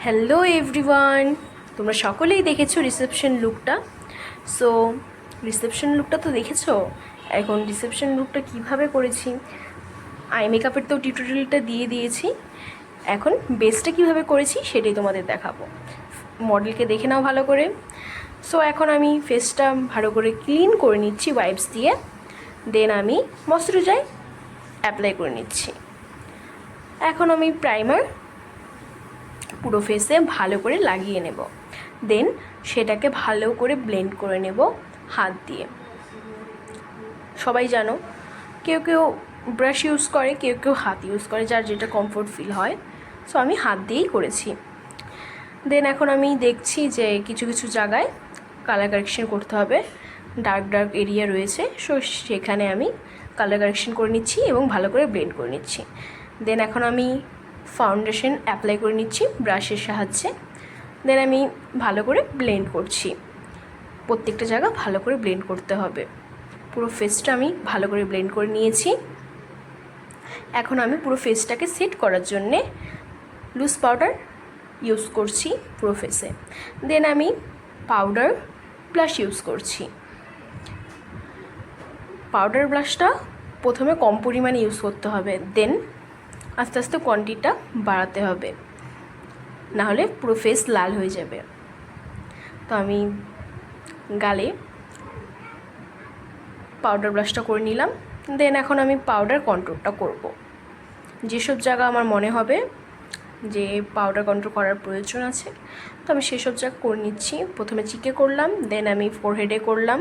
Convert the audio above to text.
Hello everyone, তোমরা সকলেই দেখেছো রিসেপশন লুকটা। সো রিসেপশন লুকটা তো দেখেছো। এখন রিসেপশন লুকটা কিভাবে করেছি, আই মেকআপের তো টিউটোরিয়ালটা দিয়ে দিয়েছি। এখন বেসটা কিভাবে করেছি সেটাই তোমাদের দেখাবো। মডেলকে দেখে নাও ভালো করে। সো এখন আমি ফেসটা ভালো করে ক্লিন করে নিচ্ছি ওয়াইপস দিয়ে। দেন আমি ময়শ্চারাইজার অ্যাপ্লাই করে নিচ্ছি। এখন আমি প্রাইমার পুরো ফেসে ভালো করে লাগিয়ে নেব। দেন সেটাকে ভালো করে ব্লেন্ড করে নেব হাত দিয়ে। সবাই জানো, কেউ কেউ ব্রাশ ইউজ করে, কেউ কেউ হাত ইউজ করে, যার যেটা কমফোর্ট ফিল হয়। সো আমি হাত দিয়েই করেছি। দেন এখন আমি দেখছি যে কিছু কিছু জায়গায় কালার কারেকশন করতে হবে, ডার্ক ডার্ক এরিয়া রয়েছে। সো সেখানে আমি কালার কারেকশন করে নিচ্ছি এবং ভালো করে ব্লেন্ড করে নিচ্ছি। দেন এখন আমি ফাউন্ডেশন অ্যাপ্লাই করে নিচ্ছি ব্রাশের সাহায্যে। দেন আমি ভালো করে ব্লেন্ড করছি। প্রত্যেকটা জায়গা ভালো করে ব্লেন্ড করতে হবে। পুরো ফেসটা আমি ভালো করে ব্লেন্ড করে নিয়েছি। এখন আমি পুরো ফেসটাকে সেট করার জন্যে লুজ পাউডার ইউজ করছি পুরো ফেসে। দেন আমি পাউডার ব্লাশ ইউজ করছি। পাউডার ব্লাশটা প্রথমে কম পরিমাণে ইউজ করতে হবে, দেন আস্তে আস্তে কোয়ান্টিটিটা বাড়াতে হবে, নাহলে পুরো ফেস লাল হয়ে যাবে। তো আমি গালে পাউডার ব্রাশটা করে নিলাম। দেন এখন আমি পাউডার কন্ট্রোলটা করব। যেসব জায়গা আমার মনে হবে যে পাউডার কন্ট্রোল করার প্রয়োজন আছে, তো আমি সেসব জায়গা করে নিচ্ছি। প্রথমে চিকে করলাম, দেন আমি ফোরহেডে করলাম,